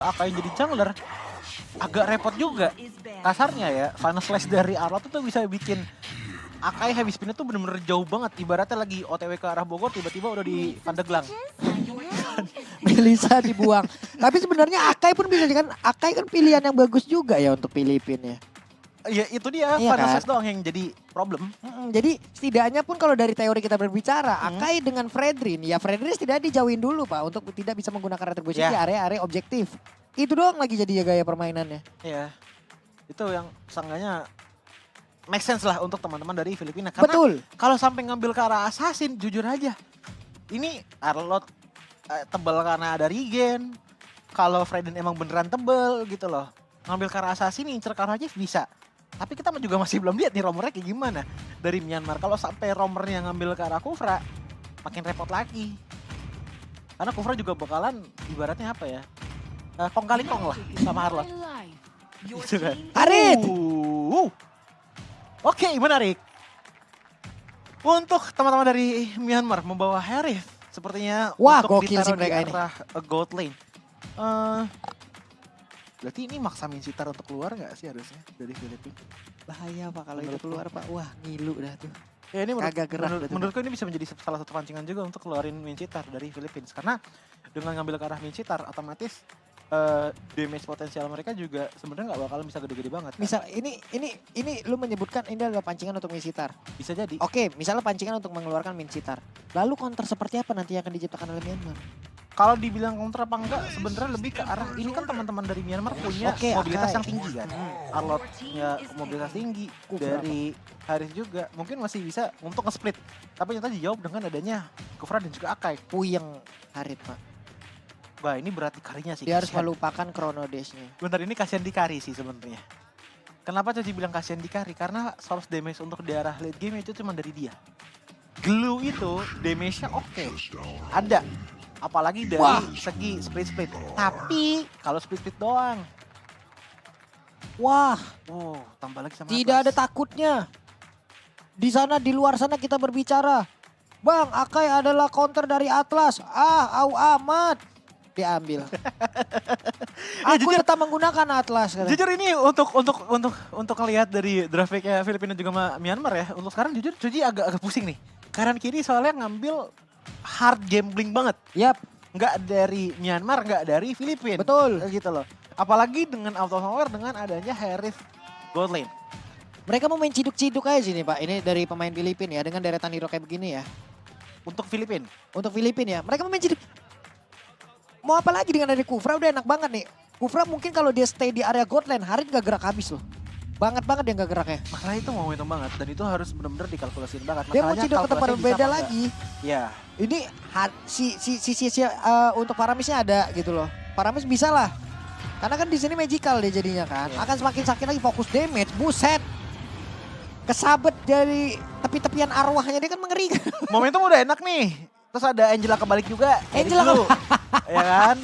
Akai jadi jungler agak repot juga. Kasarnya ya, final slash dari Arlo tuh bisa bikin Akai heavy spinnya tuh bener-bener jauh banget. Ibaratnya lagi OTW ke arah Bogor, tiba-tiba udah di Pandeglang. Melisa dibuang. Tapi sebenarnya Akai pun bisa kan, Akai kan pilihan yang bagus juga ya untuk Filipina ya. Ya itu dia, Iya final kan? slash doang yang jadi problem. Jadi setidaknya pun kalau dari teori kita berbicara, Akai dengan Fredrin, ya Fredrin setidaknya dijauhin dulu Pak untuk tidak bisa menggunakan retribusi di area-area objektif. Itu doang lagi jadi gaya permainannya. Iya, itu yang seenggaknya make sense lah untuk teman-teman dari Filipina. Karena Betul. kalau sampai ngambil ke arah assassin, jujur aja. Ini Arlot tebal karena ada regen. Kalau Fredrin emang beneran tebel gitu loh. Ngambil ke arah assassin, incer ke arah aja bisa. Tapi kita juga masih belum lihat nih romernya kayak gimana dari Myanmar. Kalau sampai romernya ngambil ke arah Kufra, makin repot lagi. Karena Kufra juga bakalan ibaratnya apa ya, kong kali kong lah sama Arlot. Gitu kan. Harit! Oke, menarik. Untuk teman-teman dari Myanmar membawa Harith sepertinya Wah, untuk gokil sih ditaruh di mereka ini. arah gold lane. Berarti ini maksa Mincitar untuk keluar nggak sih harusnya dari Filipina? Bahaya Pak kalau itu keluar Pak. Wah ngilu dah tuh. Ya ini Kagak gerak. menurutku ini bisa menjadi salah satu pancingan juga untuk keluarin Mincitar dari Filipina. Karena dengan ngambil ke arah Mincitar otomatis damage potensial mereka juga sebenarnya nggak bakalan bisa gede-gede banget. Kan? Misal ini lu menyebutkan ini adalah pancingan untuk Mincitar. Bisa jadi. Oke, misalnya pancingan untuk mengeluarkan Mincitar. Lalu counter seperti apa nanti yang akan diciptakan oleh Myanmar? Kalau dibilang counter apa enggak, sebenarnya lebih ke arah ini kan teman-teman dari Myanmar punya mobilitas yang tinggi kan. Arlotnya mobilitas tinggi, dari Haris juga mungkin masih bisa untuk nge-split. Tapi ternyata dijawab dengan adanya Kufra dan juga Akai. Puyeng Harit Pak. Wah ini berarti karinya sih. Dia harus melupakan Chrono Dash-nya. Bentar ini kasihan di kari sih sebenarnya. Kenapa Caci bilang kasihan di kari? Karena source damage untuk di arah late game itu cuma dari dia. Glue itu damage-nya oke. Ada. Apalagi dari segi split-split. Tapi kalau split-split doang. Wah, Tambah lagi sama tidak ada Atlas. takutnya. Di sana di luar sana kita berbicara. Bang, Akai adalah counter dari Atlas. Au amat. Diambil. Aku tetap menggunakan Atlas. Kata. Jujur ini untuk ngelihat dari draft pick-nya Filipina juga Myanmar ya. Untuk sekarang jujur Cuji agak pusing nih. Kanan kiri soalnya ngambil hard gambling banget. Yap. Nggak dari Myanmar, nggak dari Filipina. Betul. Gitu loh. Apalagi dengan auto power dengan adanya Harith gold lane. Mereka mau main ciduk-ciduk aja sini Pak. Ini dari pemain Filipina ya. Dengan deretan hero kayak begini ya. Untuk Filipina. Untuk Filipina ya. Mereka mau main ciduk. Mau apa lagi dengan dari Kufra udah enak banget nih. Kufra mungkin kalau dia stay di area god lane, Harit gak gerak habis loh. Banget dia gak geraknya. Masalah itu momentum banget dan itu harus benar-benar dikalkulasiin banget. Dia mau ciduk ke tempat berbeda lagi. Ya. Ini untuk Paramisnya ada gitu loh. Paramis bisa lah. Karena kan di sini magical dia jadinya kan. Akan semakin sakit lagi fokus damage. Buset. Kesabet dari tepi-tepian arwahnya dia kan mengerikan. Momentum udah enak nih. Terus ada Angela kebalik juga. Angela ya kan?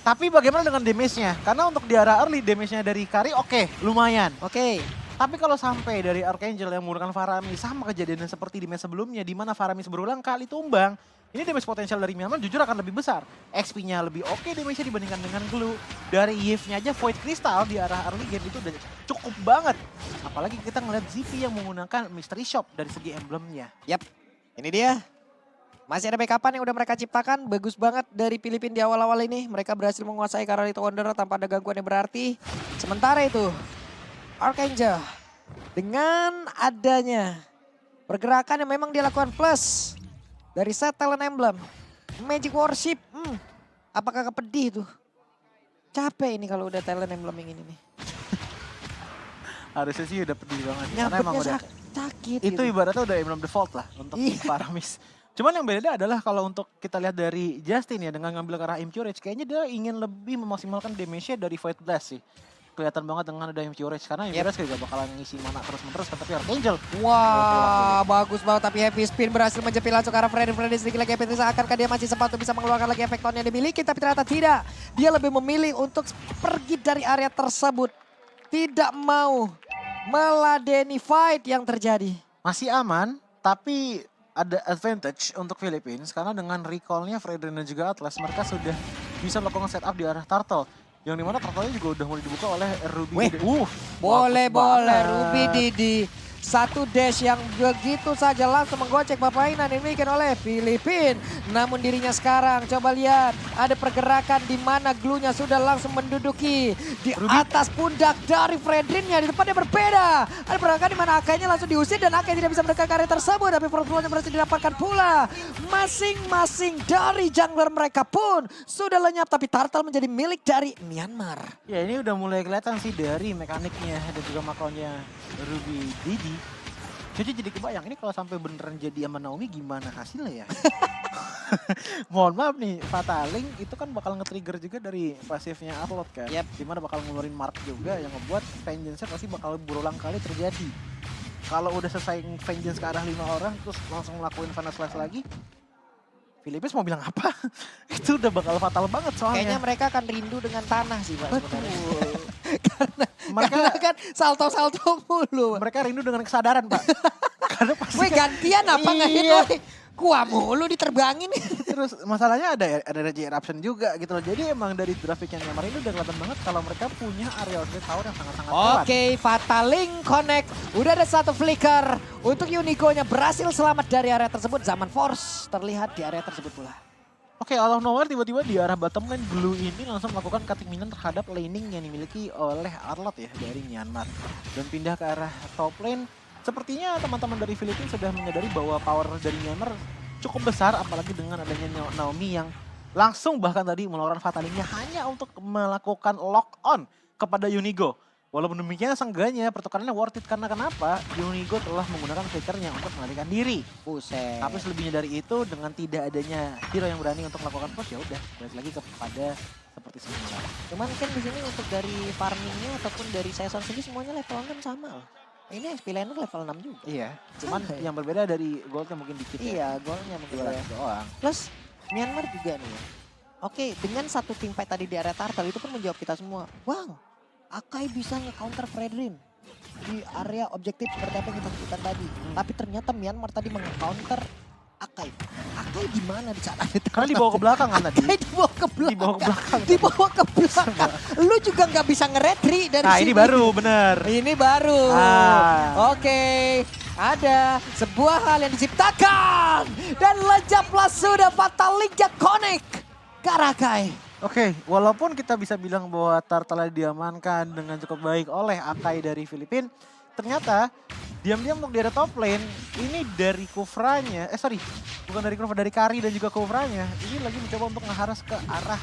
Tapi bagaimana dengan damage-nya? Karena untuk di arah early damage-nya dari Kari oke, lumayan. Oke. Tapi kalau sampai dari Archangel yang menggunakan Faramis sama kejadian seperti di match sebelumnya di mana Faramis berulang kali tumbang, ini damage potensial dari Myanmar jujur akan lebih besar. XP-nya lebih oke damage-nya dibandingkan dengan Glue. Dari Yves-nya aja Void Crystal di arah early game itu udah cukup banget. Apalagi kita ngeliat ZV yang menggunakan Mystery Shop dari segi emblemnya. Yap, ini dia. Masih ada backupan yang udah mereka ciptakan. Bagus banget dari Filipina di awal-awal ini. Mereka berhasil menguasai Karalito Wanderer tanpa ada gangguan yang berarti. Sementara itu, Archangel dengan adanya pergerakan yang memang dia lakukan plus dari set talent emblem. Magic Worship, apakah kepedih tuh? Capek ini kalau udah talent emblem yang ini nih. Harusnya sih udah pedih banget. Nyambutnya emang udah sakit itu gitu. ibaratnya udah emblem default lah untuk Faramis. Cuman yang beda adalah kalau untuk kita lihat dari Justin ya dengan ngambil ke arah Impurage, kayaknya dia ingin lebih memaksimalkan damage-nya dari Void Blast sih. Kelihatan banget dengan ada Impurage karena Impurage juga bakalan ngisi mana terus-menerus kan, tapi Archangel. Wah, bagus banget tapi heavy spin berhasil menjepit langsung ke arah Freddy sedikit lagi efek akankah dia masih sempat untuk bisa mengeluarkan lagi efek tone yang dimiliki, tapi ternyata tidak. Dia lebih memilih untuk pergi dari area tersebut. Tidak mau meladeni fight yang terjadi. Masih aman, tapi ada advantage untuk Philippines karena dengan recall-nya Fredrin dan juga Atlas mereka sudah bisa melakukan setup di arah Turtle. Yang dimana portalnya juga udah mulai dibuka oleh Ruby. Weh, boleh, Ruby Didi. Satu dash yang begitu saja langsung menggocek permainan yang dimiliki oleh Filipina. Namun dirinya sekarang, coba lihat. Ada pergerakan di mana glue-nya sudah langsung menduduki di atas pundak dari Fredrinnya. Di depannya berbeda. Ada pergerakan di mana Akainya langsung diusir dan Akai tidak bisa mendekat ke area tersebut. Tapi forward berhasil didapatkan pula. Masing-masing dari jungler mereka pun sudah lenyap. Tapi Turtle menjadi milik dari Myanmar. Ya ini udah mulai kelihatan sih dari mekaniknya dan juga makronya Ruby Didi. Jadi kebayang ini kalau sampai beneran jadi sama Naomi gimana hasilnya ya? Mohon maaf nih, Fataling itu kan bakal nge-trigger juga dari pasifnya Arlott kan. Yep. Dimana bakal ngeluarin Mark juga yang ngebuat vengeance-nya pasti bakal berulang kali terjadi. Kalau udah selesai vengeance ke arah 5 orang terus langsung ngelakuin Final Slash lagi, Philippines mau bilang apa? Itu udah bakal fatal banget soalnya. Kayaknya mereka akan rindu dengan tanah sih Pak. Betul. Karena kan salto-salto mulu. Mereka rindu dengan kesadaran Pak. Karena pasti Woi gantian apa nggak hit iya. woi? Gua mulu diterbangin. Terus masalahnya ada Regi Eruption juga gitu loh. Jadi emang dari grafik yang kemarin itu udah kelihatan banget kalau mereka punya area outlet tower yang sangat-sangat kuat. Oke, Fataling connect. Udah ada satu flicker. Untuk Unico-nya berhasil selamat dari area tersebut. Zaman Force terlihat di area tersebut pula. Oke, out of nowhere tiba-tiba di arah bottom lane Blue ini langsung melakukan cutting minion terhadap laning yang dimiliki oleh Arlott ya dari Myanmar. Dan pindah ke arah top lane. Sepertinya teman-teman dari Filipina sudah menyadari bahwa power dari Myanmar cukup besar, apalagi dengan adanya Naomi yang langsung bahkan tadi mengeluarkan Fatalingnya hanya untuk melakukan lock on kepada Unigo. Walaupun demikian seenggaknya pertukarannya worth it karena kenapa? Unigo telah menggunakan flickernya untuk melarikan diri. Buset. Tapi selebihnya dari itu dengan tidak adanya hero yang berani untuk melakukan push ya udah balik lagi kepada seperti semula. Cuman kan di sini untuk dari farmingnya ataupun dari season segi semuanya level kan sama loh. Ini XP laner level 6 juga. Iya, cuman yang berbeda dari goldnya mungkin dikit ya. Iya, golnya mungkin 200 doang. Plus Myanmar juga nih ya. Oke, dengan satu team fight tadi di area Turtle itu pun menjawab kita semua. Wow, Akai bisa nge-counter Fredrin di area objektif seperti apa yang kita sebutkan tadi. Tapi ternyata Myanmar tadi meng-counter Akai. Akai di mana di saat ada Karena dibawa ke belakang kan tadi. Akai dibawa ke belakang. Dibawa ke belakang. Dibawa ke belakang. Lu juga nggak bisa nge-retry dari Nah sini. ini baru bener. Ini baru. Oke. Ada sebuah hal yang diciptakan. Dan lejaplah sudah Fatalingnya connect. Karakai. Oke, walaupun kita bisa bilang bahwa Turtle diamankan dengan cukup baik oleh Akai dari Filipina, ternyata diam-diam untuk di area top lane, ini dari Kufranya, bukan dari Kufra, dari Kari dan juga Kufranya, ini lagi mencoba untuk ngeharas ke arah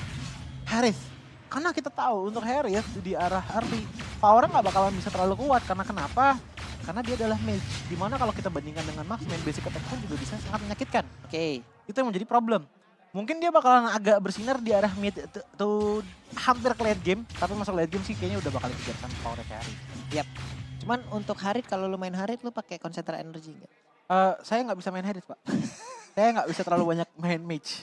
Harith. Karena kita tahu untuk Harith di arah early, powernya nggak bakalan bisa terlalu kuat. Karena kenapa? Karena dia adalah mage, dimana kalau kita bandingkan dengan Marksman, basic attack pun juga bisa sangat menyakitkan. Oke. Itu yang menjadi problem. Mungkin dia bakalan agak bersinar di arah mid tuh hampir ke late game, tapi masuk late game sih kayaknya udah bakal dikejar sama power Harith. Yap. Cuman untuk Harit, kalau lu main Harit lu pakai konsentrasi energi nggak? Saya nggak bisa main Harith, Pak. Saya nggak bisa terlalu banyak main mage.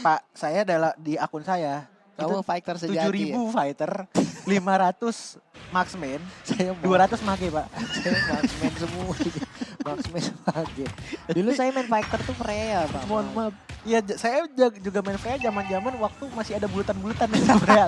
Pak, saya adalah di akun saya. Kamu fighter sejati 7.000 fighter, 500 marksman, Saya 200 mage, Pak. Saya marksman semua. Marksman mage. Dulu saya main fighter tuh Freya, Pak. Mohon maaf. Iya, saya juga main Freya zaman-zaman waktu masih ada bulatan-bulatan di Freya.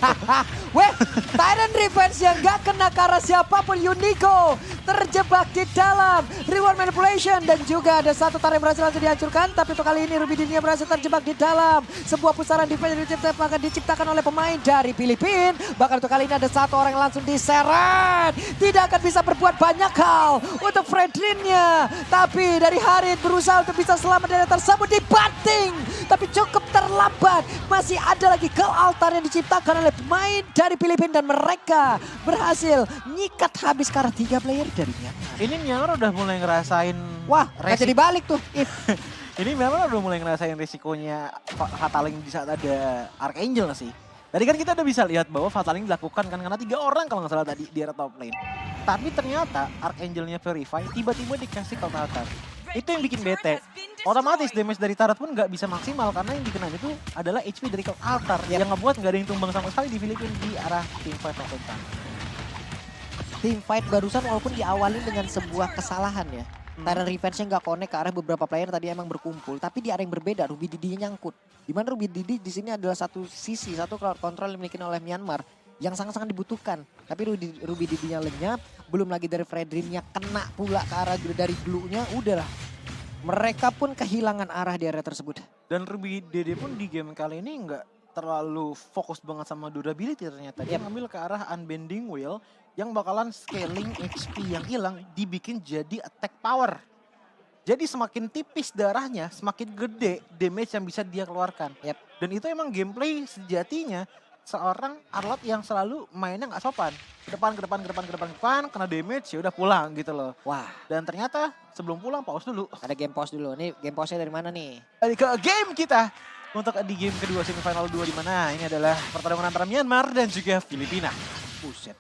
Weh, Tyrant Revenge yang gak kena ke arah siapapun. Unico terjebak di dalam reward manipulation. Dan juga ada satu tarik berhasil langsung dihancurkan. Tapi untuk kali ini Ruby Dinia berhasil terjebak di dalam sebuah pusaran defense yang diciptakan oleh pemain dari Filipina. Bahkan untuk kali ini ada satu orang yang langsung diseret. Tidak akan bisa berbuat banyak hal untuk Fredrinnya. Tapi dari Harit berusaha untuk bisa selamat dari tersebut, dibanting. Tapi cukup terlambat. Masih ada lagi ke altar yang diciptakan oleh pemain dari Filipina. Dan mereka berhasil nyikat habis karena 3 player dari Myanmar. Ini Myanmar udah mulai ngerasain... Wah, gak jadi balik tuh. Ini Myanmar udah mulai ngerasain risikonya Fataling di saat ada Archangel sih. Tadi kan kita udah bisa lihat bahwa Fataling dilakukan kan karena 3 orang kalau nggak salah tadi di area top lane. Tapi ternyata Archangelnya Verify tiba-tiba dikasih counter. Itu yang bikin bete. Otomatis damage dari turret pun nggak bisa maksimal karena yang dikenal itu adalah HP dari altar yang ngebuat nggak ada yang tumbang sama sekali di Filipina di arah team fight lakukan. Team fight barusan walaupun diawali dengan sebuah kesalahan ya. Tyrant Revenge-nya nggak connect ke arah beberapa player tadi emang berkumpul. Tapi di area yang berbeda, Ruby Didi-nya nyangkut. Dimana Ruby Didi di sini adalah satu sisi, satu crowd control yang dimiliki oleh Myanmar. Yang sangat-sangat dibutuhkan. Tapi Ruby Didi-nya lenyap, belum lagi dari Fredrin-nya kena pula ke arah dari Blue-nya, udahlah. Mereka pun kehilangan arah di area tersebut. Dan Ruby Dede pun di game kali ini nggak terlalu fokus banget sama durability ternyata. Dia ngambil ke arah Unbending Wheel yang bakalan scaling HP yang hilang dibikin jadi attack power. Jadi semakin tipis darahnya, semakin gede damage yang bisa dia keluarkan. Dan itu emang gameplay sejatinya seorang Arlott yang selalu mainnya nggak sopan. Ke depan, kena damage ya udah pulang gitu loh. Wah. Dan ternyata sebelum pulang pause dulu. Ada game pause dulu. Ini game pause-nya dari mana nih? Ke game kita. Untuk di game kedua semifinal 2 di mana ini adalah pertarungan antara Myanmar dan juga Filipina. Buset.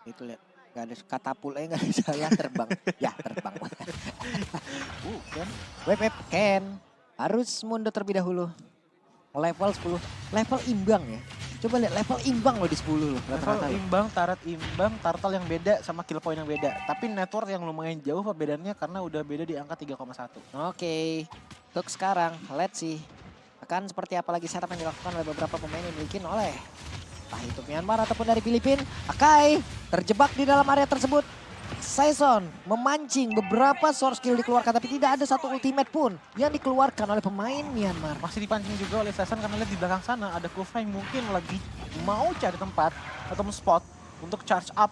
Itu lihat. Gak ada katapulnya, gak ada jalan terbang. Ya terbang. Bukan. Web Ken. Harus mundur terlebih dahulu. Level 10. Level imbang ya. Coba lihat level imbang loh di 10 loh. Level imbang, tarat imbang, turtle yang beda sama kill point yang beda. Tapi network yang lumayan jauh perbedaannya karena udah beda di angka 3,1. Oke. Untuk sekarang, let's see. Akan seperti apa lagi setup yang dilakukan oleh beberapa pemain yang dimiliki oleh entah itu Myanmar ataupun dari Filipina. Akai terjebak di dalam area tersebut. Saison memancing beberapa source skill dikeluarkan tapi tidak ada satu ultimate pun yang dikeluarkan oleh pemain Myanmar. Masih dipancing juga oleh Saison karena lihat di belakang sana ada Kufra yang mungkin lagi mau cari tempat atau spot untuk charge up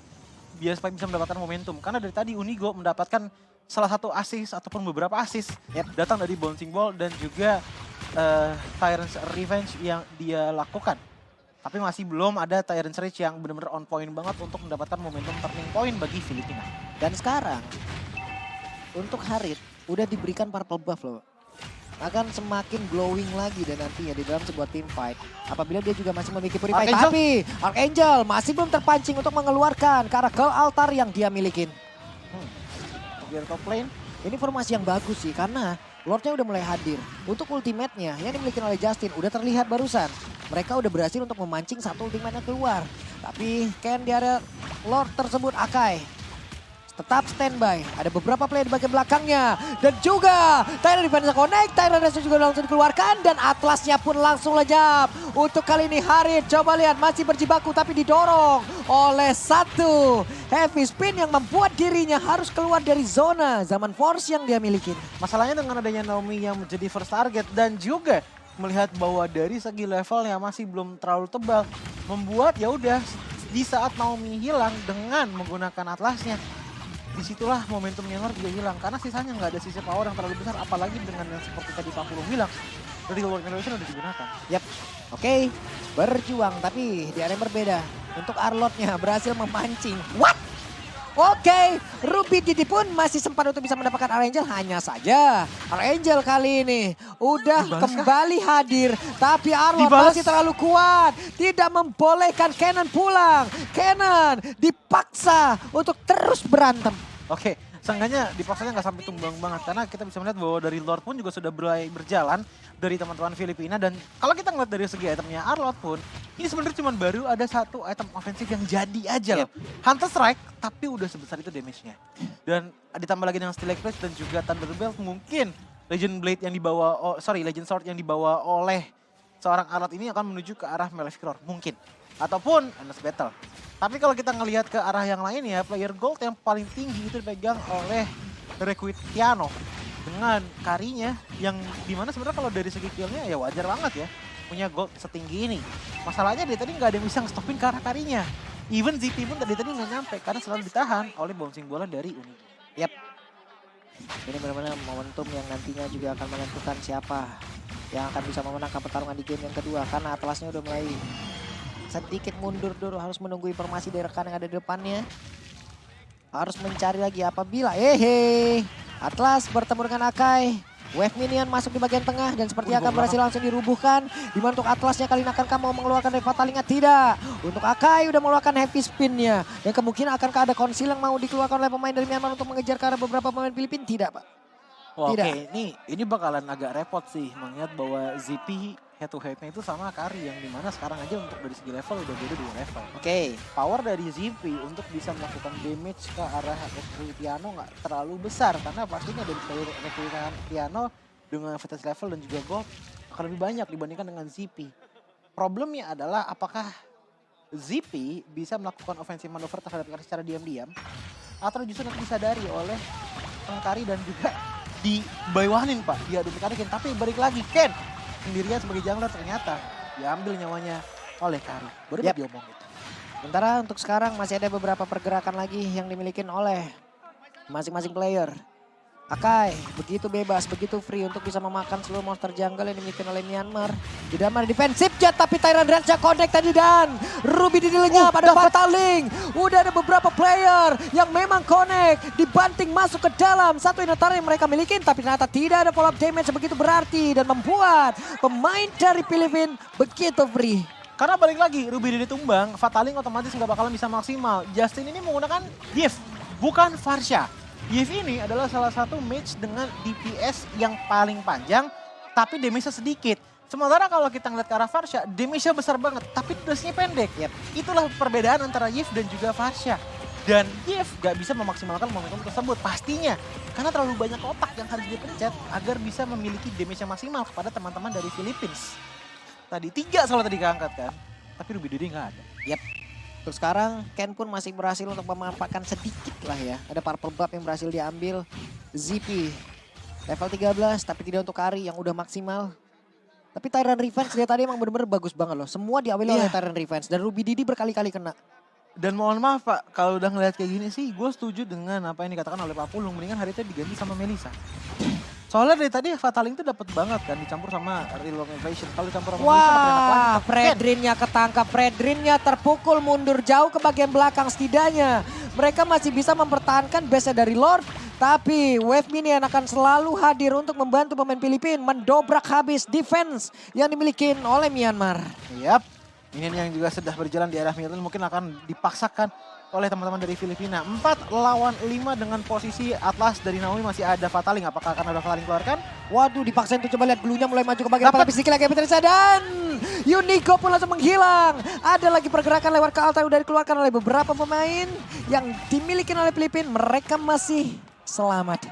biar supaya bisa mendapatkan momentum. Karena dari tadi Unigo mendapatkan salah satu assist ataupun beberapa assist datang dari Bouncing Ball dan juga Tyrant's Revenge yang dia lakukan. Tapi masih belum ada Tyrant's Rage yang benar-benar on point banget untuk mendapatkan momentum turning point bagi Filipina. Dan sekarang untuk Harit udah diberikan purple buff loh. Akan semakin glowing lagi dan nantinya di dalam sebuah team fight. Apabila dia juga masih memiliki purify. Tapi Archangel masih belum terpancing untuk mengeluarkan ke arah Gold Altar yang dia milikin. Biar top lane. Ini formasi yang bagus sih karena Lordnya udah mulai hadir. Untuk ultimate-nya yang dimiliki oleh Justin udah terlihat barusan. Mereka udah berhasil untuk memancing satu ultimate-nya keluar. Tapi Ken di area Lord tersebut Akai tetap standby. Ada beberapa player di bagian belakangnya. Dan juga Tyrant Defense connect. Tyrant Defense juga langsung dikeluarkan. Dan Atlasnya pun langsung lenyap. Untuk kali ini Harit coba lihat masih berjibaku tapi didorong oleh satu heavy spin yang membuat dirinya harus keluar dari zona zaman force yang dia miliki. Masalahnya dengan adanya Naomi yang menjadi first target dan juga melihat bahwa dari segi level yang masih belum terlalu tebal. Membuat ya udah di saat Naomi hilang dengan menggunakan Atlasnya. Disitulah momentum Myanmar juga hilang karena sisanya nggak ada sisi power yang terlalu besar apalagi dengan yang seperti tadi Pak Pulung bilang dari World Generation udah digunakan. Oke, berjuang tapi di area yang berbeda. Untuk Arlott-nya berhasil memancing. What? Oke, Ruby Didi pun masih sempat untuk bisa mendapatkan Archangel. Hanya saja Archangel kali ini udah kembali hadir. Tapi Arlott masih terlalu kuat. Tidak membolehkan Kenan pulang. Kenan dipaksa untuk terus berantem. Oke, seenggaknya dipaksanya nggak sampai tumbang banget. Karena kita bisa melihat bahwa dari Lord pun juga sudah mulai berjalan dari teman-teman Filipina. Dan kalau kita ngeliat dari segi itemnya Arlott pun, ini sebenarnya cuma baru ada satu item ofensif yang jadi aja loh. Hunter Strike, tapi udah sebesar itu damage-nya. Dan ditambah lagi dengan Steel Eclipse dan juga Thunderbelt, mungkin Legend Blade yang dibawa, Legend Sword yang dibawa oleh seorang Arlott ini akan menuju ke arah Maleficor, mungkin. Ataupun Endless Battle. Tapi kalau kita ngelihat ke arah yang lain ya, player gold yang paling tinggi itu dipegang oleh Requitiano. Dengan karinya yang dimana sebenarnya kalau dari segi killnya ya wajar banget ya. Punya gold setinggi ini. Masalahnya dia tadi nggak ada yang bisa nge-stopin ke arah karinya. Even ZP pun tadi nggak nyampe karena selalu ditahan oleh bouncing bola dari Uni. Ini benar-benar momentum yang nantinya juga akan menentukan siapa yang akan bisa memenangkan pertarungan di game yang kedua. Karena Atlasnya udah mulai sedikit mundur dulu, harus menunggu informasi dari rekan yang ada di depannya. Harus mencari lagi apabila Atlas bertemu dengan Akai. Wave minion masuk di bagian tengah dan seperti akan berhasil langsung dirubuhkan. Dimana untuk Atlasnya kali ini akankah mau mengeluarkan dari Fatalinga? Tidak. Untuk Akai udah mengeluarkan heavy spinnya. Dan kemungkinan akankah ada konsil yang mau dikeluarkan oleh pemain dari Myanmar untuk mengejar ke arah beberapa pemain Filipina? Tidak, Pak. Oke, ini bakalan agak repot sih mengingat bahwa ZP head to headnya itu sama Kari yang dimana sekarang aja untuk dari segi level udah beda 2 level. Oke. Power dari ZP untuk bisa melakukan damage ke arah Rekruit Piano nggak terlalu besar karena pastinya dari player Rekruit Piano dengan vintage level dan juga gold akan lebih banyak dibandingkan dengan ZP. Problemnya adalah apakah ZP bisa melakukan offensive maneuver terhadap Kari secara diam-diam atau justru nanti disadari oleh Kari dan juga dibawahin Pak, diadu mekanikin. Tapi balik lagi Ken sendirian sebagai jungler ternyata diambil nyawanya oleh Kari. Baru diomong gitu. Sementara untuk sekarang masih ada beberapa pergerakan lagi yang dimiliki oleh masing-masing player. Akai begitu bebas, begitu free untuk bisa memakan seluruh monster jungle yang dimiliki oleh Myanmar. Tidak mana defensif jet tapi Tyrant Range connect tadi dan Ruby dilenyap pada Fataling. Udah ada beberapa player yang memang connect, dibanting masuk ke dalam satu inventory yang mereka miliki tapi ternyata tidak ada follow up damage begitu berarti dan membuat pemain dari Filipina begitu free. Karena balik lagi Ruby ditumbang, Fataling otomatis nggak bakalan bisa maksimal. Justin ini menggunakan Yif, bukan Farsha. Yif ini adalah salah satu mage dengan DPS yang paling panjang, tapi damage-nya sedikit. Sementara kalau kita ngeliat ke arah Farsha, damage-nya besar banget, tapi dusnya pendek. Itulah perbedaan antara Yif dan juga Farsha. Dan Yif gak bisa memaksimalkan momentum tersebut, pastinya. Karena terlalu banyak otak yang harus dipencet agar bisa memiliki damage yang maksimal kepada teman-teman dari Philippines. Tadi 3 soalnya tadi keangkat kan, tapi Ruby Dede gak ada. Terus sekarang Ken pun masih berhasil untuk memanfaatkan sedikit lah ya. Ada purple buff yang berhasil diambil. ZP level 13 tapi tidak untuk Kari yang udah maksimal. Tapi Tyrant Revenge dia tadi emang bener-bener bagus banget loh. Semua diambil oleh Tyrant Revenge dan Ruby Didi berkali-kali kena. Dan mohon maaf Pak, kalau udah ngeliat kayak gini sih gue setuju dengan apa yang dikatakan oleh Pak Pulung. Mendingan hari itu diganti sama Melissa. Soalnya dari tadi Fataling tuh dapat banget kan dicampur sama Real Invasion. Kalau dicampur sama Melissa makin enak lagi. Wah, Fredrinnya ketangkap, Fredrinnya terpukul mundur jauh ke bagian belakang setidaknya. Mereka masih bisa mempertahankan base-nya dari Lord. Tapi Wave Minion akan selalu hadir untuk membantu pemain Filipina mendobrak habis defense yang dimiliki oleh Myanmar. Yap, ini yang juga sudah berjalan di arah Milton mungkin akan dipaksakan oleh teman-teman dari Filipina. 4 lawan 5 dengan posisi Atlas dari Naomi masih ada Fataling. Apakah akan ada Fataling keluarkan? Waduh, dipaksain tuh coba lihat Bluenya mulai maju ke bagian depan. Tapi sedikit lagi Petrisa dan Unico pun langsung menghilang. Ada lagi pergerakan lewat ke altar udah dikeluarkan oleh beberapa pemain yang dimiliki oleh Filipina. Mereka masih selamat.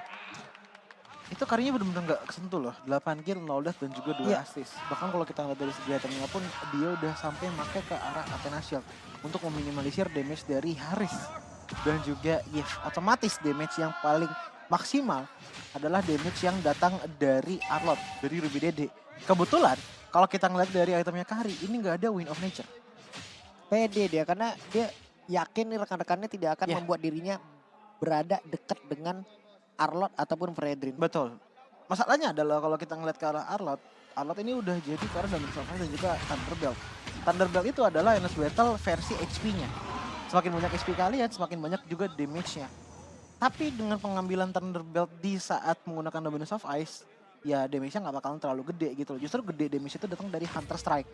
Itu Karinya benar-benar gak kesentuh loh. 8 kill, 0 death dan juga 2 assist. Bahkan kalau kita lihat dari segi itemnya pun dia udah sampai pakai ke arah Athena Shield untuk meminimalisir damage dari Haris dan juga Yif. Otomatis damage yang paling maksimal adalah damage yang datang dari Arlott, dari Ruby Dede. Kebetulan kalau kita ngeliat dari itemnya Kari, ini nggak ada Wind of Nature. Pede dia karena dia yakin nih rekan-rekannya tidak akan membuat dirinya berada dekat dengan Arlott ataupun Fredrin. Betul. Masalahnya adalah kalau kita ngeliat ke arah Arlott, Arlott ini udah jadi karena Diamond Survive dan juga Thunderbelt. Thunderbelt itu adalah Endless Battle versi HP-nya. Semakin banyak HP kalian, semakin banyak juga damage-nya. Tapi dengan pengambilan Thunderbelt di saat menggunakan Dominus of Ice, ya damage-nya nggak bakalan terlalu gede gitu loh. Justru gede damage itu datang dari Hunter Strike.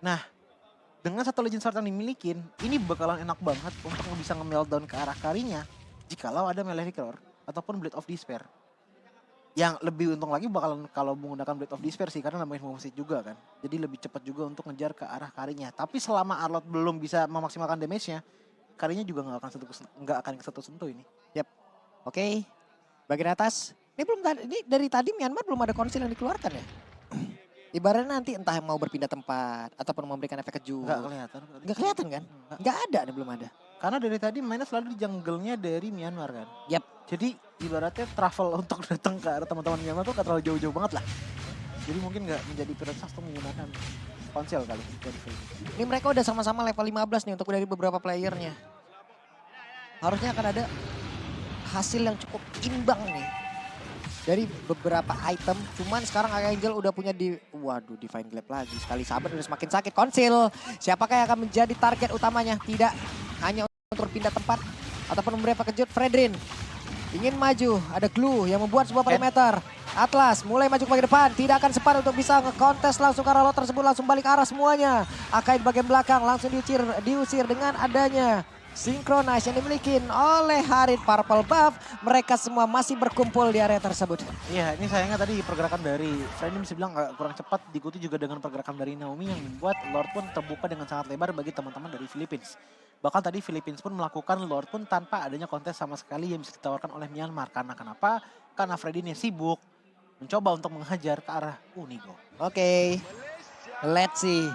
Nah, dengan satu Legend Sword yang dimilikin, ini bakalan enak banget untuk bisa nge-meltdown ke arah Karinya jikalau ada Malefic Roar ataupun Blade of Despair. Yang lebih untung lagi bakalan kalau menggunakan Blade of Despair sih karena namanya moveset juga kan. Jadi lebih cepat juga untuk ngejar ke arah Karinya. Tapi selama Arlott belum bisa memaksimalkan damage-nya, Karinya juga nggak akan kesentuh ini. Yap. Oke. Bagian atas. Ini dari tadi Myanmar belum ada konsil yang dikeluarkan ya. Ibaratnya nanti entah mau berpindah tempat ataupun memberikan efek kejut. Nggak kelihatan. Nggak kelihatan kan? Nggak ada nih, belum ada. Karena dari tadi mainnya selalu di jungle-nya dari Myanmar kan. Yap. Jadi ibaratnya travel untuk datang ke arah teman-teman Myanmar tuh gak terlalu jauh-jauh banget lah. Jadi mungkin gak menjadi prioritas untuk menggunakan ponsel kali. Ini mereka udah sama-sama level 15 nih untuk dari beberapa playernya. Harusnya akan ada hasil yang cukup imbang nih. Dari beberapa item, cuman sekarang Archangel udah punya waduh, Divine Glaive lagi. Sekali sabar udah semakin sakit. Konsil, siapakah yang akan menjadi target utamanya? Tidak hanya untuk berpindah tempat ataupun memberi efek kejut. Fredrin ingin maju, ada glue yang membuat sebuah perimeter. Atlas mulai maju ke bagian depan, tidak akan sempat untuk bisa nge-contest langsung ke arah lot tersebut, langsung balik arah semuanya. Akai di bagian belakang langsung diusir dengan adanya Synchronize yang dimiliki oleh Harit Purple Buff. Mereka semua masih berkumpul di area tersebut. Iya, ini sayangnya tadi pergerakan dari Freddy bisa bilang kurang cepat, diikuti juga dengan pergerakan dari Naomi yang membuat Lord pun terbuka dengan sangat lebar bagi teman-teman dari Philippines. Bahkan tadi Philippines pun melakukan Lord pun tanpa adanya kontes sama sekali yang bisa ditawarkan oleh Myanmar. Karena kenapa? Karena Freddy ini sibuk mencoba untuk menghajar ke arah Unigo. Oke, let's see.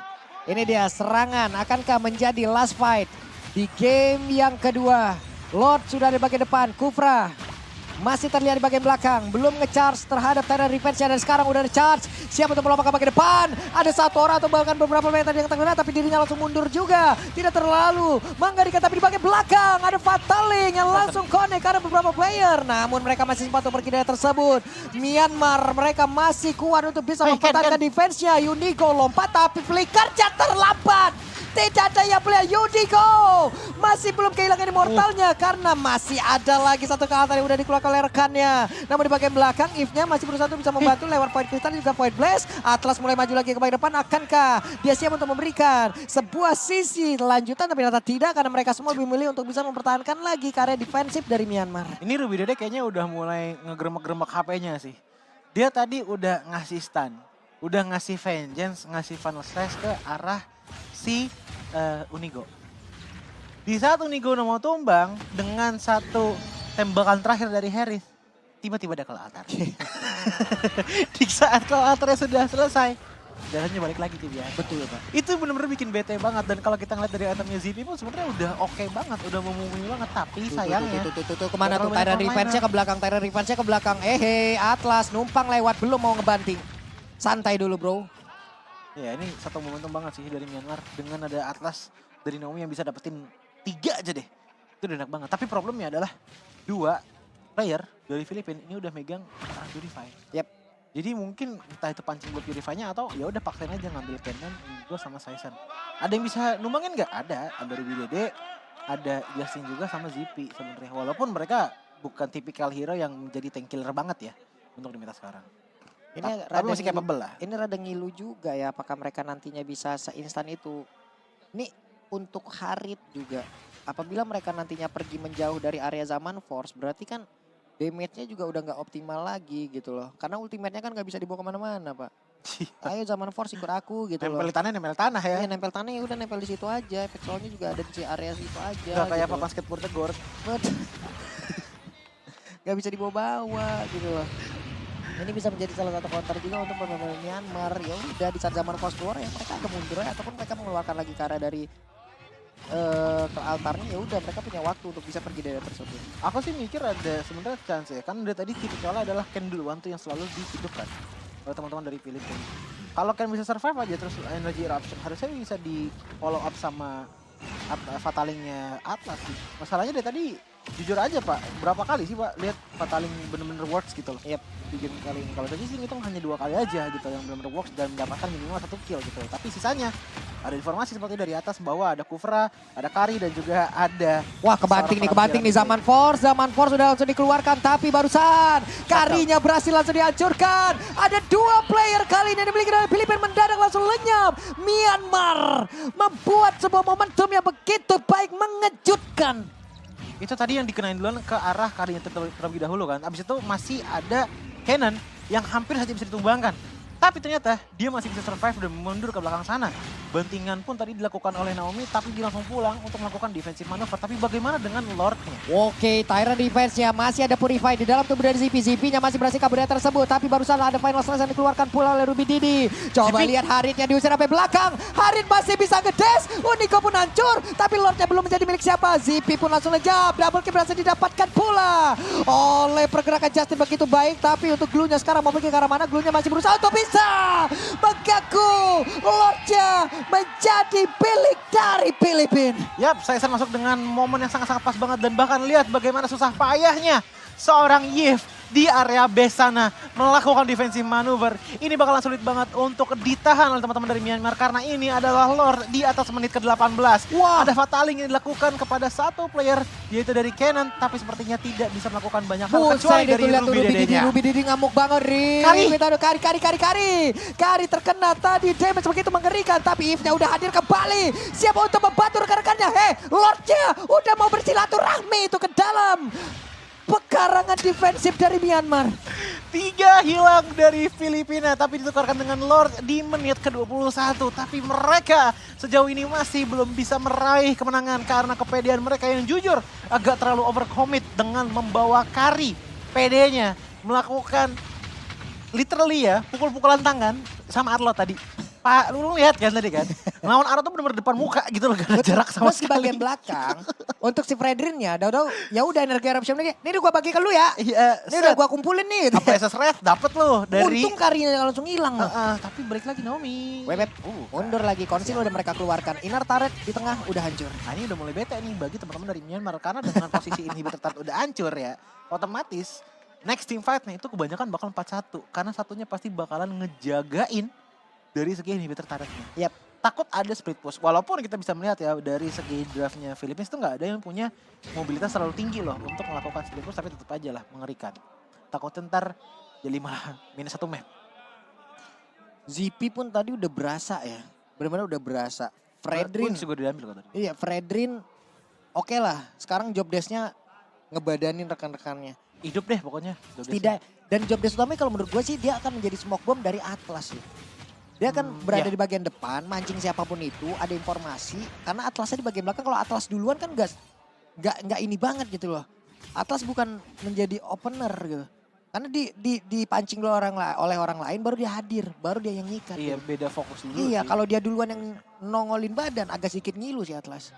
Ini dia serangan, akankah menjadi last fight di game yang kedua. Lord sudah di bagian depan, Kufra masih terlihat di bagian belakang. Belum nge-charge terhadap Tyrant Revenge dan sekarang udah nge-charge. Siap untuk melompat ke bagian depan. Ada satu orang atau bahkan beberapa meter yang tengah tapi dirinya langsung mundur juga. Tidak terlalu mengerikan tapi di bagian belakang ada Fataling yang langsung connect ada beberapa player. Namun mereka masih sempat untuk pergi dari tersebut. Myanmar mereka masih kuat untuk bisa mempertahankan defense-nya. Unigo lompat tapi flickernya terlambat. Tidak ada yang melihat Unigo. Masih belum kehilangan immortalnya karena masih ada lagi satu kealtar yang udah dikeluarkan oleh rekannya. Namun di bagian belakang If-nya masih berusaha untuk bisa membantu lewat point crystal dan juga point blast. Atlas mulai maju lagi ke bagian depan. Akankah dia siap untuk memberikan sebuah sisi lanjutan tapi ternyata tidak karena mereka semua memilih untuk bisa mempertahankan lagi karya defensif dari Myanmar. Ini Ruby Dede kayaknya udah mulai ngegeremek-geremek HP-nya sih. Dia tadi udah ngasih stun, udah ngasih vengeance, ngasih final slash ke arah si Unigo. Di saat Unigo udah mau tumbang dengan satu tembakan terakhir dari Harris, tiba-tiba ada call altar. Di saat call altarnya sudah selesai, jalannya balik lagi tuh biasa. Betul Pak. Itu benar-benar bikin bete banget dan kalau kita ngeliat dari itemnya ZP pun sebenarnya udah oke banget, udah memumui banget. Tapi sayangnya, Kemana tuh Tyrant Revenge-nya ke belakang, Tyrant Revenge-nya ke belakang. Atlas numpang lewat belum mau ngebanting. Santai dulu bro. ya ini satu momentum banget sih dari Myanmar dengan ada Atlas dari Naomi yang bisa dapetin 3 aja deh. Itu udah enak banget. Tapi problemnya adalah 2 player dari Filipina ini udah megang Purify. Yep. Jadi mungkin entah itu pancing buat Purify-nya atau ya udah paksain aja ngambil Cannon, Indigo sama Saisen. Ada yang bisa numbangin nggak? Ada Ruby Dede, ada Justin juga sama Zippy sebenarnya. Walaupun mereka bukan tipikal hero yang menjadi tank killer banget ya untuk di meta sekarang. Ini Tapi masih capable lah. Ini rada ngilu juga ya apakah mereka nantinya bisa seinstan itu. Ini untuk Harit juga. Apabila mereka nantinya pergi menjauh dari area Zaman Force berarti kan damage-nya juga udah nggak optimal lagi gitu loh. Karena ultimate-nya kan nggak bisa dibawa kemana-mana Pak. Ayo Zaman Force ikut aku gitu loh. Nempel tanah ya. Iya nempel tanah ya udah nempel di situ aja. Efek soalnya juga ada di area situ aja. Gak kayak gitu papan skateboard tegor. Gak bisa dibawa-bawa gitu loh. Ini bisa menjadi salah satu counter juga untuk pemain Myanmar. Ya udah di saat Zaman Force keluar ya mereka agak mundur ya ataupun mereka mengeluarkan lagi karya dari ke altarnya ya udah mereka punya waktu untuk bisa pergi dari tersebut. Aku sih mikir ada sebenarnya chance ya. Kan dari tadi tipikalnya adalah Ken duluan tuh yang selalu dihidupkan oleh teman-teman dari Filipina. Kalau Ken bisa survive aja terus energy eruption harusnya bisa di follow up sama fatalingnya Atlas sih. Masalahnya dari tadi jujur aja Pak, berapa kali sih Pak lihat fataling bener-bener works gitu loh. Yep. Di game kali ini. Kalau tadi sih itu hanya 2 kali aja gitu yang benar-benar works dan mendapatkan minimal 1 kill gitu. Tapi sisanya ada informasi seperti dari atas bahwa ada Kufra, ada Kari dan juga ada wah kebanting nih Zaman Force. Zaman Force sudah langsung dikeluarkan tapi barusan Karinya berhasil langsung dihancurkan. Ada 2 player kali ini yang dimiliki dari Filipina mendadak langsung lenyap. Myanmar membuat sebuah momentum yang begitu baik mengejutkan. Itu tadi yang dikenain duluan ke arah Karinya terlebih dahulu kan. Abis itu masih ada Cannon yang hampir saja bisa ditumbangkan. Tapi ternyata dia masih bisa survive dan mundur ke belakang sana. Bantingan pun tadi dilakukan oleh Naomi tapi dia langsung pulang untuk melakukan defensive maneuver. Tapi bagaimana dengan Lordnya? Oke, Tyrant defense-nya masih ada Purify di dalam tubuh dari Zippy. Zippy-nya masih berhasil kabur dari tersebut. Tapi barusan ada final slash yang dikeluarkan pula oleh Ruby Didi. Coba lihat Haritnya diusir sampai belakang. Harit masih bisa ngedes. Unigo pun hancur. Tapi Lordnya belum menjadi milik siapa. Zippy pun langsung lejap. Double kill berhasil didapatkan pula oleh pergerakan Justin begitu baik. Tapi untuk glue-nya sekarang mau pergi ke arah mana? Glue-nya masih berusaha untuk bisa mengganggu. Lordnya menjadi milik dari Filipina. Yap, saya masuk dengan momen yang sangat-sangat pas banget dan bahkan lihat bagaimana susah payahnya seorang Yif di area base sana melakukan defensive manuver. Ini bakalan sulit banget untuk ditahan oleh teman-teman dari Myanmar karena ini adalah Lord di atas menit ke-18. Wah. Ada fataling yang dilakukan kepada satu player yaitu dari Kenan, tapi sepertinya tidak bisa melakukan banyak hal kecuali dari Ruby Dede-nya. Ruby Dede ngamuk banget, Kari terkena tadi, damage begitu mengerikan, tapi Eve-nya udah hadir kembali, siap untuk membantu rekan-rekannya. Lord-nya udah mau bersilaturahmi itu ke dalam pekarangan defensif dari Myanmar. 3 hilang dari Filipina tapi ditukarkan dengan Lord di menit ke-21. Tapi mereka sejauh ini masih belum bisa meraih kemenangan karena kepedean mereka yang jujur agak terlalu overcommit dengan membawa Kari. PD-nya melakukan literally ya pukul-pukulan tangan sama Arlo tadi. Pak, lu lihat kan tadi kan? Lawan Arlo tuh bener-bener depan muka gitu loh, gak ada jarak sama Terus di sekali. bagian belakang untuk si Fredrin-nya, ya udah energi eruption lagi. Ini gua bagi ke lu ya. Iya, Ini udah gua kumpulin nih. apa SS Red dapet loh dari Untung Karinya langsung hilang loh. tapi balik lagi Naomi. Webep, mundur lagi. Konsil udah mereka keluarkan. Inner turret di tengah udah hancur. Nah ini udah mulai bete nih bagi teman-teman dari Myanmar karena dengan posisi inhibitor turret udah hancur ya, otomatis next team fight nih itu kebanyakan bakal 4-1 karena satunya pasti bakalan ngejagain dari segi inhibitor turretnya. Yap. Takut ada split push, walaupun kita bisa melihat ya dari segi draftnya Philippines itu nggak ada yang punya mobilitas terlalu tinggi loh untuk melakukan split push, tapi tetap aja lah mengerikan. Takutnya ntar jadi malah minus 1 map. ZP pun tadi udah berasa ya. Benar-benar udah berasa. Fredrin juga diambil kok tadi. Iya, Fredrin oke lah. Sekarang job desk-nya ngebadanin rekan-rekannya. Hidup deh pokoknya. Tidak. Dan job desk utamanya kalau menurut gue sih dia akan menjadi smoke bomb dari Atlas sih. Dia akan berada di bagian depan, mancing siapapun itu, ada informasi. Karena Atlasnya di bagian belakang, kalau Atlas duluan kan nggak ini banget gitu loh. Atlas bukan menjadi opener gitu. Karena dipancing oleh orang lain baru dia hadir, baru dia yang nyikat. Iya, gitu. beda fokus dulu. Iya, sih. kalau dia duluan yang nongolin badan agak sedikit ngilu sih Atlas.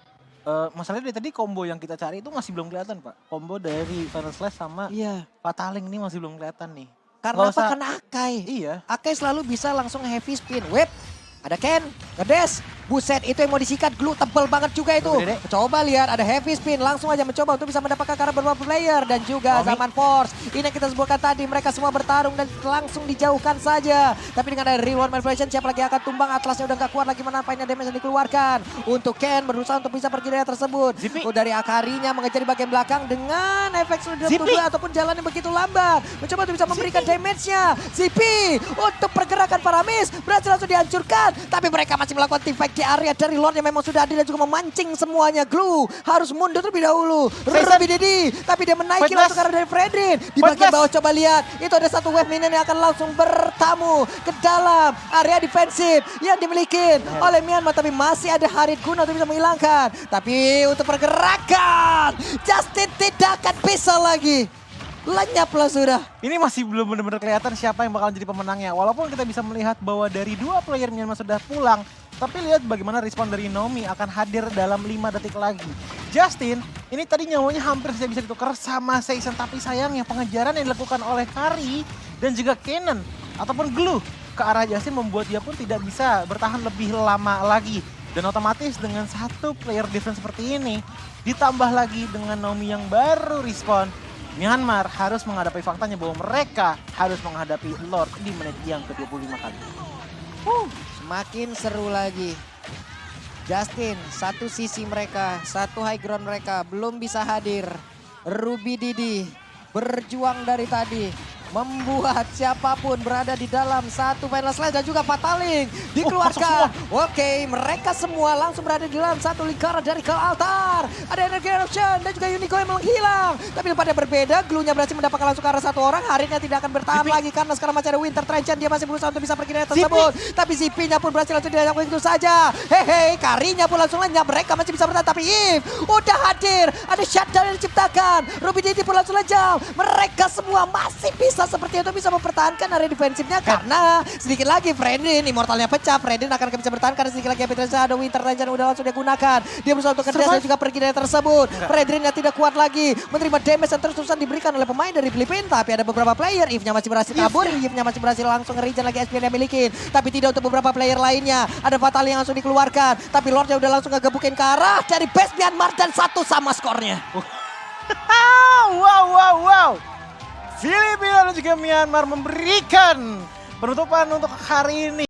Masalahnya dari tadi combo yang kita cari itu masih belum kelihatan Pak. Combo dari Final Slash sama Fataling ini masih belum kelihatan nih. Karena Nggak apa? usah- Karena Akai. Iya. Akai selalu bisa langsung heavy spin. Web, ada Ken, ngedes. Buset, itu yang mau disikat glue tebel banget juga itu. Dede. Coba lihat, ada heavy spin. Langsung aja mencoba untuk bisa mendapatkan karena beberapa player. Dan juga Naomi. Zaman Force. Ini yang kita sebutkan tadi, mereka semua bertarung dan langsung dijauhkan saja. Tapi dengan ada reward manipulation, siapa lagi akan tumbang. Atlasnya udah gak kuat lagi menampainya damage yang dikeluarkan. Untuk Ken berusaha untuk bisa pergi dari tersebut. Zippy. Dari Akarinya mengejar di bagian belakang dengan efek sudah Zippy. tubuh ataupun jalannya begitu lambat. Mencoba untuk bisa memberikan damage-nya. Zippy untuk pergerakan Paramis berhasil langsung dihancurkan. Tapi mereka masih melakukan team fight di area dari Lord yang memang sudah hadir dan juga memancing semuanya. Glue harus mundur terlebih dahulu. Ruby Dede, tapi dia menaiki langsung karena dari Fredrin. Di bagian bawah coba lihat, itu ada satu wave minion yang akan langsung bertamu ke dalam area defensif yang dimiliki oleh Myanmar. Tapi masih ada Harit guna untuk bisa menghilangkan. Tapi untuk pergerakan, Justin tidak akan bisa lagi. Lenyaplah sudah. Ini masih belum benar-benar kelihatan siapa yang bakal jadi pemenangnya. Walaupun kita bisa melihat bahwa dari 2 player Myanmar sudah pulang. Tapi lihat bagaimana respon dari Naomi akan hadir dalam 5 detik lagi. Justin, ini tadi nyawanya hampir saja bisa ditukar sama Season. Tapi sayangnya pengejaran yang dilakukan oleh Kari dan juga Kenan ataupun Glue ke arah Justin membuat dia pun tidak bisa bertahan lebih lama lagi. Dan otomatis dengan satu player defense seperti ini, ditambah lagi dengan Naomi yang baru respon, Myanmar harus menghadapi faktanya bahwa mereka harus menghadapi Lord di menit yang ke-25 kali. Semakin seru lagi. Justin, satu sisi mereka, satu high ground mereka belum bisa hadir. Ruby Dede berjuang dari tadi. Membuat siapapun berada di dalam satu Final Slash dan juga Fataling dikeluarkan. Oke, mereka semua langsung berada di dalam satu lingkaran dari ke altar. Ada energi eruption dan juga Unico yang menghilang. Tapi tempatnya berbeda, Glue-nya berhasil mendapatkan langsung ke arah satu orang. Haritnya tidak akan bertahan lagi karena sekarang masih ada Winter Trench. Dia masih berusaha untuk bisa pergi dari tersebut. Tapi Zippy-nya pun berhasil langsung diajak begitu saja. Hehe, Karinya pun langsung lenyap. Mereka masih bisa bertahan. Tapi Eve udah hadir. Ada shutdown yang diciptakan. Ruby Dede pun langsung lenyap. Mereka semua masih bisa seperti itu bisa mempertahankan area defensifnya karena sedikit lagi Fredrin immortalnya pecah. Fredrin akan bisa bertahan karena sedikit lagi ada Winter Ranger udah langsung dia gunakan. Dia berusaha untuk kerja dan juga pergi dari tersebut. Fredrin yang tidak kuat lagi menerima damage yang terus-terusan diberikan oleh pemain dari Filipina. Tapi ada beberapa player, Eve-nya masih berhasil kabur, Eve-nya masih berhasil langsung nge-regen lagi SP yang dia miliki. Tapi tidak untuk beberapa player lainnya. Ada Fatal yang langsung dikeluarkan. Tapi Lordnya udah langsung ngegebukin ke arah dari base Myanmar dan 1 sama skornya. Wow. Filipina dan juga Myanmar memberikan penutupan untuk hari ini.